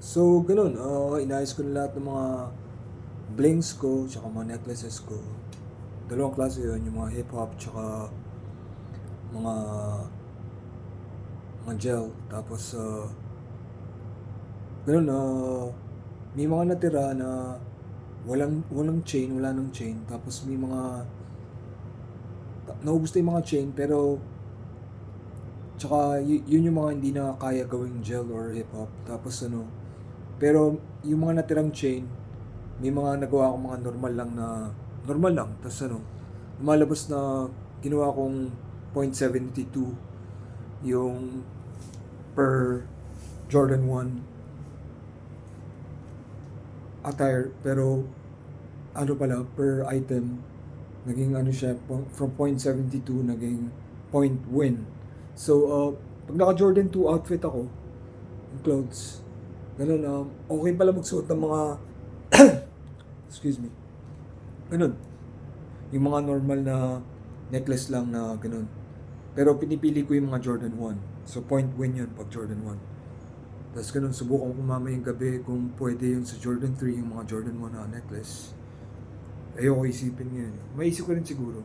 So, ganun, inayos ko na lahat ng mga blings ko, tsaka mga necklaces ko. Dalawang klase yun, yung mga hip-hop, tsaka mga, mga gel. Tapos, ganun, may mga natira na walang chain, wala nang chain. Tapos may mga, naubos na yung mga chain, pero, tsaka yun yung mga hindi na kaya gawing gel or hip-hop. Tapos pero yung mga natirang chain, may mga nagawa akong mga normal lang. Tapos lumalabas na ginawa kong 0.72 yung per Jordan 1 attire. Pero ano pala, per item, naging ano siya, from 0.72 naging point win. So, pag naka Jordan 2 outfit ako, yung clothes, ganun, okay pala magsuot ng mga, excuse me, ganun, yung mga normal na necklace lang na ganun. Pero pinipili ko yung mga Jordan 1. So, point win yun pag Jordan 1. Tapos ganun, subukan ko mamayang gabi kung pwede yung sa Jordan 3, yung mga Jordan 1 na necklace. Ayoko isipin yun. Maisip ko rin siguro.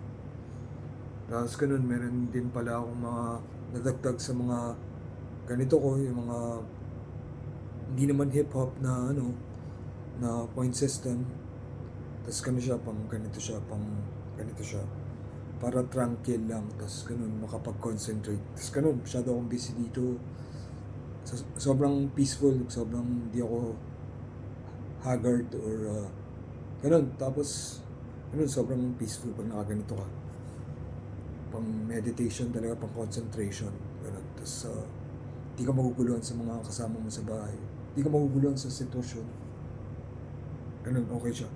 Tapos ganun, meron din pala akong mga nadagdag sa mga ganito ko, yung mga hindi naman hip-hop na na point system. Tapos pang ganito siya. Para tranquil lang, tapos ganun, makapag-concentrate. Tapos ganun, masyado akong busy dito. Sobrang peaceful, sobrang di ako haggard or ganun. Tapos, ganun, sobrang peaceful pag nakaganito ka. Pang meditation talaga, pang concentration. Ganun. Tapos, di ka maguguluhan sa mga kasama mo sa bahay. Di ka maguguluhan sa sitwasyon. Ganun, okay siya.